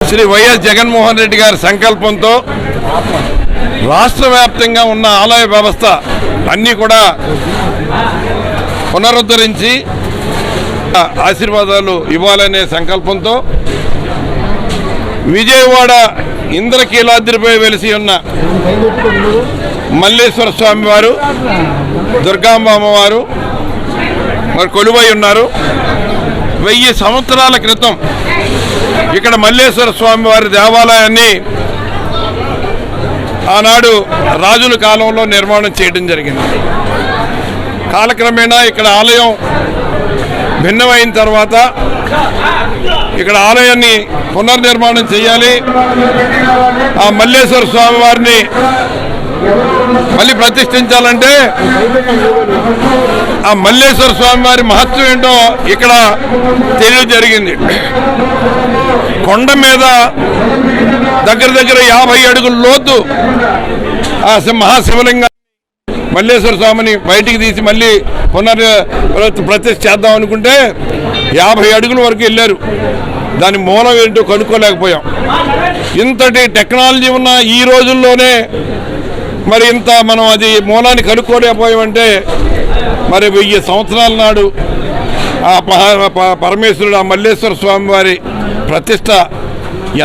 Shri YS Jaganmohan Reddy గారి సంకల్పంతో రాష్ట్ర వ్యాప్తంగా ఉన్న ఆలయ వ్యవస్థ అన్నీ కూడా పునరుద్ధరించి ఆశీర్వాదాలు ఇవ్వాలనే సంకల్పంతో విజయవాడ ఇంద్రకీలాద్రిపై వెలిసి ఉన్న మల్లేశ్వర స్వామి వారు, దుర్గాంబ అమ్మవారు మరి కొలువై ఉన్నారు. 1000 సంవత్సరాల క్రితం ఇక్కడ మల్లేశ్వర స్వామి వారి దేవాలయాన్ని ఆనాడు రాజుల కాలంలో నిర్మాణం చేయడం జరిగింది. కాలక్రమేణా ఇక్కడ ఆలయం భిన్నమైన తర్వాత ఇక్కడ ఆలయాన్ని పునర్నిర్మాణం చేయాలి, ఆ మల్లేశ్వర స్వామి వారిని మళ్ళీ ప్రతిష్ఠించాలంటే ఆ మల్లేశ్వర స్వామి వారి మహత్వం ఏంటో ఇక్కడ తెలియ జరిగింది. కొండ మీద దగ్గర 50 అడుగుల లోతు ఆ మహాశివలింగ మల్లేశ్వర స్వామిని బయటికి తీసి మళ్ళీ ప్రతిష్ఠ చేద్దాం అనుకుంటే 50 అడుగుల వరకు వెళ్ళారు. దాని మూలం ఏంటో కనుక్కోలేకపోయాం. ఇంతటి టెక్నాలజీ ఉన్న ఈ రోజుల్లోనే మరి ఇంత మనం అది మూలాన్ని కనుక్కోలేకపోయామంటే మరి 1000 సంవత్సరాల నాడు ఆ పరమేశ్వరుడు ఆ మల్లేశ్వర స్వామి వారి ప్రతిష్ట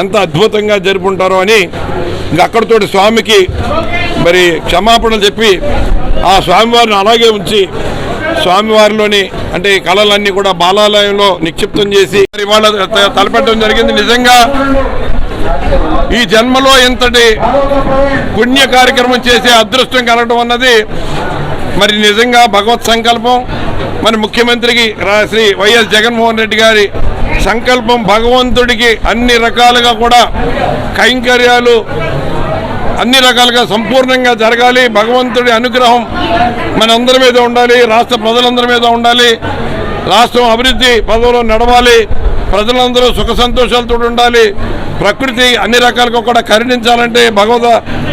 ఎంత అద్భుతంగా జరుపుంటారో అని ఇంకా అక్కడితోటి స్వామికి మరి క్షమాపణలు చెప్పి ఆ స్వామివారిని అలాగే ఉంచి స్వామివారిలోని అంటే ఈ కళలన్నీ కూడా బాలాలయంలో నిక్షిప్తం చేసి ఇవాళ తలపెట్టడం జరిగింది. నిజంగా ఈ జన్మలో ఇంతటి పుణ్య కార్యక్రమం చేసే అదృష్టం కలగడం అన్నది మరి నిజంగా భగవత్ సంకల్పం. మన ముఖ్యమంత్రికి శ్రీ వైఎస్ జగన్మోహన్ రెడ్డి గారి సంకల్పం. భగవంతుడికి అన్ని రకాలుగా కూడా కైంకర్యాలు అన్ని రకాలుగా సంపూర్ణంగా జరగాలి. భగవంతుడి అనుగ్రహం మనందరి మీద ఉండాలి, రాష్ట్ర ప్రజలందరి మీద ఉండాలి. రాష్ట్రం అభివృద్ధి పదవిలో నడవాలి, ప్రజలందరూ సుఖ సంతోషాలతో ఉండాలి. ప్రకృతి అన్ని రకాలుగా కూడా కరుణించాలంటే భగవద్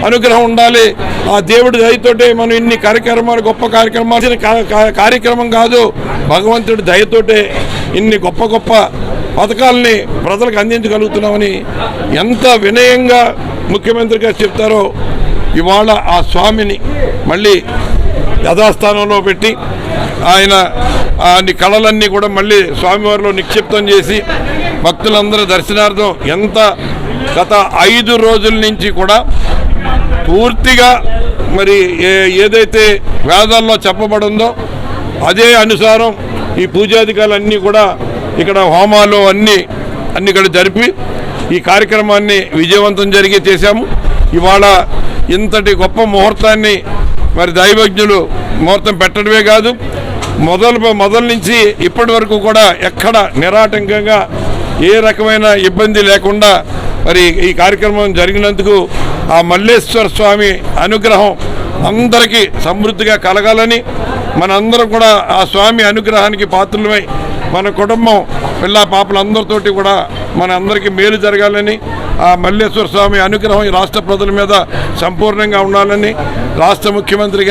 అనుగ్రహం ఉండాలి. ఆ దేవుడి దయతోటే మనం ఇన్ని కార్యక్రమాలు గొప్ప కార్యక్రమాలు కార్యక్రమం కాదు, భగవంతుడి దయతోటే ఇన్ని గొప్ప పథకాలని ప్రజలకు అందించగలుగుతున్నామని ఎంత వినయంగా ముఖ్యమంత్రి గారు చెప్తారో ఇవాళ ఆ స్వామిని మళ్ళీ యథాస్థానంలో పెట్టి ఆయన అన్ని కళలన్నీ కూడా మళ్ళీ స్వామివారిలో నిక్షిప్తం చేసి భక్తులందరూ దర్శనార్థం ఎంత గత 5 రోజుల నుంచి కూడా పూర్తిగా మరి ఏదైతే వేదాల్లో చెప్పబడిందో అదే అనుసారం ఈ పూజాధికారులన్నీ కూడా ఇక్కడ హోమాలు అన్నీ ఇక్కడ జరిపి ఈ కార్యక్రమాన్ని విజయవంతం చేశాము. ఇవాళ ఇంతటి గొప్ప ముహూర్తాన్ని మరి దైవజ్ఞులు ముహూర్తం పెట్టడమే కాదు, మొదలు నుంచి ఇప్పటి వరకు కూడా ఎక్కడ నిరాటంకంగా ఏ రకమైన ఇబ్బంది లేకుండా మరి ఈ కార్యక్రమం జరిగినందుకు ఆ మల్లేశ్వర స్వామి అనుగ్రహం అందరికీ సమృద్ధిగా కలగాలని, మనందరం కూడా ఆ స్వామి అనుగ్రహానికి పాత్రులమై మన కుటుంబం పిల్ల పాపలందరితోటి కూడా మన అందరికీ మేలు జరగాలని, ఆ మల్లేశ్వర స్వామి అనుగ్రహం ఈ రాష్ట్ర ప్రజల మీద సంపూర్ణంగా ఉండాలని రాష్ట్ర ముఖ్యమంత్రి గారి